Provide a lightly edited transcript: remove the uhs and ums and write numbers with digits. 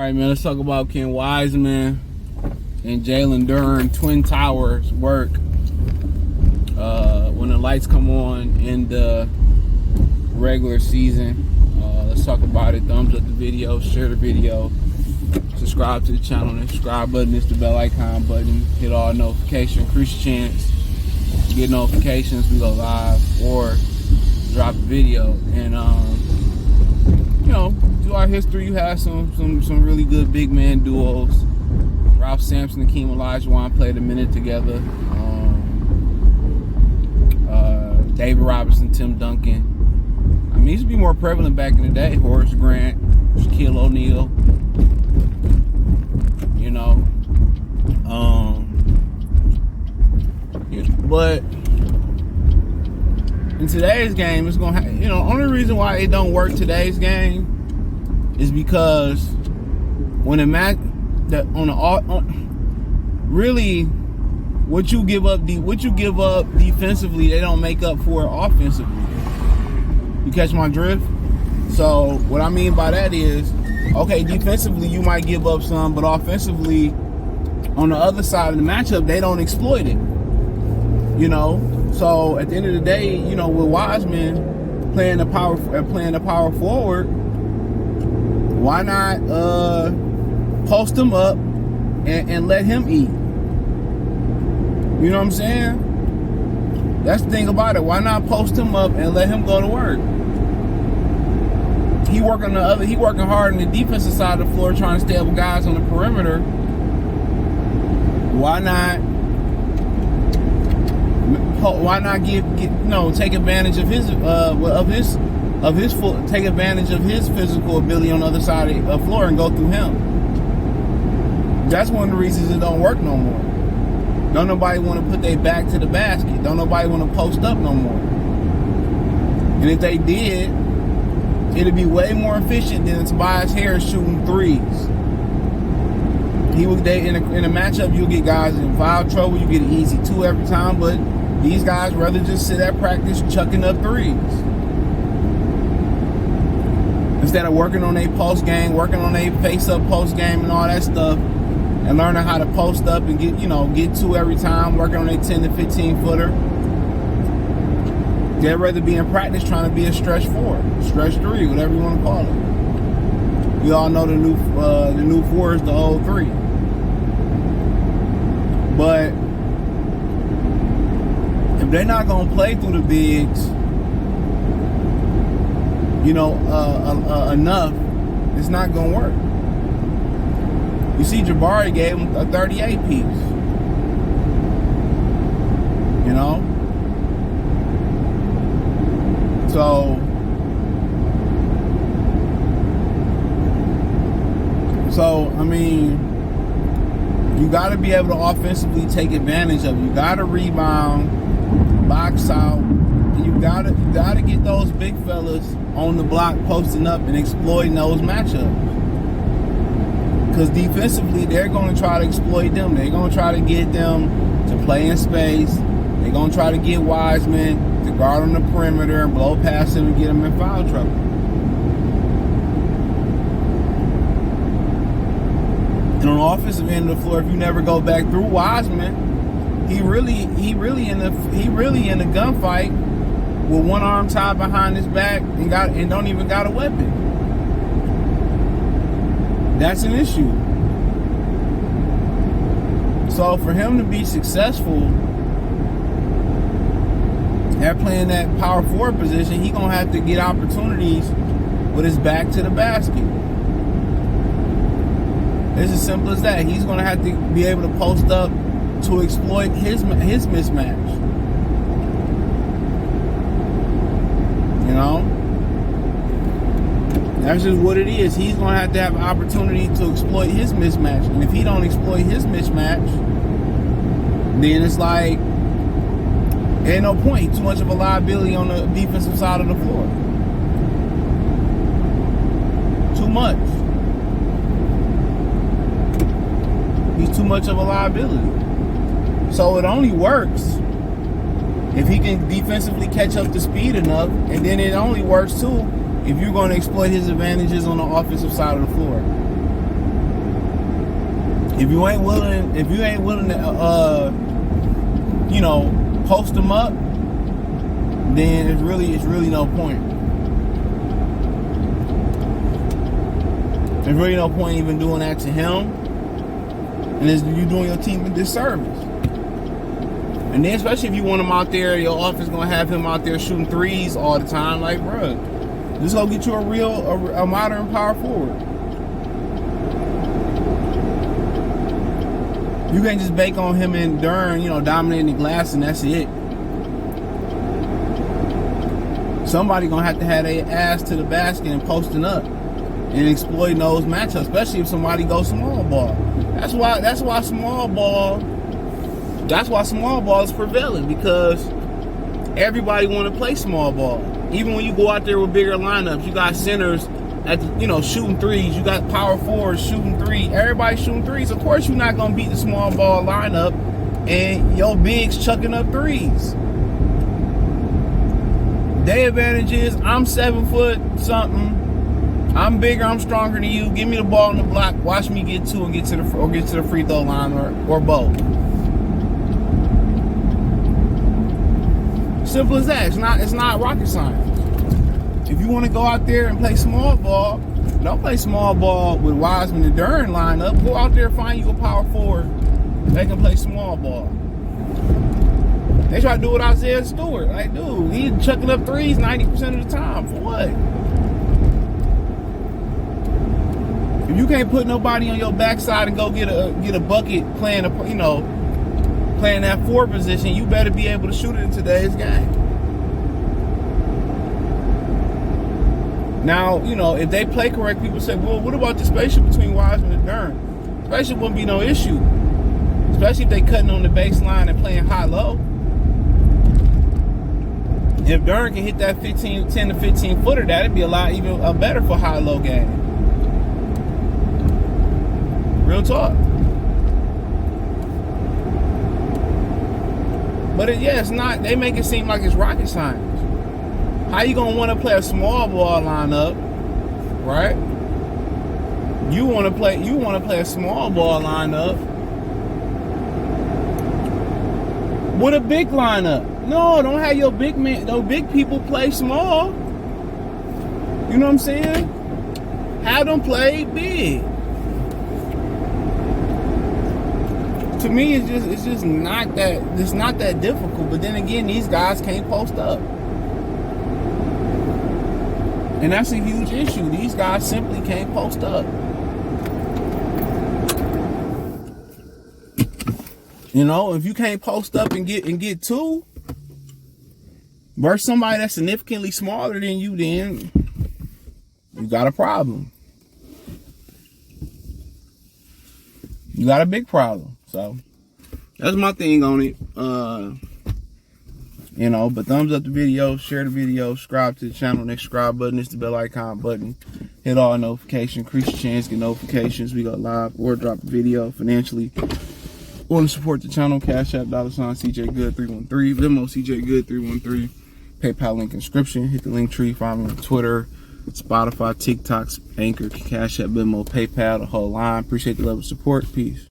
right, man, let's talk about Ken Wiseman and Jalen Duren Twin Towers work when the lights come on in the regular season. Let's talk about it. Thumbs up the video, share the video, subscribe to the channel. The subscribe button is the bell icon button. Hit all notifications, increase your chance to get notifications. We go live or drop a video. And you know, through our history, you have some really good big man duos. Ralph Sampson and Hakeem Olajuwon played a minute together. David Robinson, Tim Duncan. I mean, it used to be more prevalent back in the day. Horace Grant, Shaquille O'Neal. You know, but in today's game, it's gonna have, you know, only reason why it don't work today's game is because when a match that really what you give up defensively, they don't make up for it offensively. You catch my drift? So what I mean by that is, okay, defensively you might give up some, but offensively, on the other side of the matchup, they don't exploit it. You know, so at the end of the day, you know, with Wiseman playing the power forward, why not post him up and let him eat? You know what I'm saying? That's the thing about it. Why not post him up and let him go to work? He working hard on the defensive side of the floor, trying to stay up with guys on the perimeter. Why not take advantage of take advantage of his physical ability on the other side of the floor and go through him? That's one of the reasons it don't work no more. Don't nobody want to put their back to the basket. Don't nobody want to post up no more. And if they did, it'd be way more efficient than Tobias Harris shooting threes. In a matchup, you'll get guys in foul trouble. You get an easy 2 every time, but these guys rather just sit at practice chucking up threes instead of working on their post game, working on their face up post game and all that stuff, and learning how to post up and get 2 every time, working on their 10 to 15 footer. They'd rather be in practice trying to be a stretch 4, stretch 3, whatever you want to call it. We all know the new 4 is the old 3. But if they're not gonna play through the bigs, enough, it's not gonna work. You see, Jabari gave him a 38 piece. You know? So I mean, you got to be able to offensively take advantage of it. You got to rebound, box out, and you got to get those big fellas on the block posting up and exploiting those matchups. Because defensively, they're going to try to exploit them. They're going to try to get them to play in space. They're going to try to get Wiseman to guard on the perimeter and blow past him and get him in foul trouble. And on the offensive end of the floor, if you never go back through Wiseman, he really in the gunfight with one arm tied behind his back and don't even got a weapon. That's an issue. So for him to be successful at playing that power forward position, he's gonna have to get opportunities with his back to the basket. It's as simple as that. He's gonna have to be able to post up to exploit his mismatch. You know? That's just what it is. He's gonna have to have an opportunity to exploit his mismatch. And if he don't exploit his mismatch, then it's like ain't no point. Too much of a liability on the defensive side of the floor. Too much. He's too much of a liability. So it only works if he can defensively catch up to speed enough, and then it only works too if you're going to exploit his advantages on the offensive side of the floor. If you ain't willing to, you know, post them up, then it's really no point. There's really no point even doing that to him, and you're doing your team a disservice. And then, especially if you want him out there, your office gonna have him out there shooting threes all the time. Like, bro, just go get you a modern power forward. You can't just bank on him and Duren, you know, dominating the glass and that's it. Somebody gonna have to have their ass to the basket and posting up and exploiting those matchups, especially if somebody goes small ball. That's why small ball is prevalent, because everybody want to play small ball. Even when you go out there with bigger lineups, you got centers shooting threes. You got power forwards shooting threes. Everybody shooting threes. Of course, you're not gonna beat the small ball lineup and your bigs chucking up threes. Their advantage is I'm 7 foot something. I'm bigger. I'm stronger than you. Give me the ball on the block. Watch me get to and get to the free throw line or both. Simple as that. It's not rocket science. If you want to go out there and play small ball, don't play small ball with Wiseman and Duren lineup. Go out there and find you a power forward that can play small ball. They try to do it with Isaiah Stewart. Like, dude, he's chucking up threes 90% of the time. For what? If you can't put nobody on your backside and go get a bucket playing that forward position, you better be able to shoot it in today's game. Now, you know, if they play correct, people say, well, what about the spaceship between Wiseman and Duren? Spaceship wouldn't be no issue. Especially if they cutting on the baseline and playing high-low. If Duren can hit that 10 to 15 footer, that'd be a better for high-low game. Real talk. But it's not. They make it seem like it's rocket science. How you gonna want to play a small ball lineup, right? You want to play a small ball lineup with a big lineup. No, don't have your big man, those big people play small. You know what I'm saying? Have them play big. To me, it's just not that difficult. But then again, these guys can't post up. And that's a huge issue. These guys simply can't post up. You know, if you can't post up and get two versus somebody that's significantly smaller than you, then you got a problem. You got a big problem. So that's my thing on it. But thumbs up the video, share the video, subscribe to the channel. Next subscribe button is the bell icon button. Hit all notifications, increase your chance, get notifications. We go live or drop a video financially. Want to support the channel? Cash App, $CJ Good 313, Venmo CJ Good 313, PayPal link in description. Hit the link tree. Find me on Twitter, Spotify, TikTok, Anchor, Cash App, Venmo, PayPal, the whole line. Appreciate the love of support. Peace.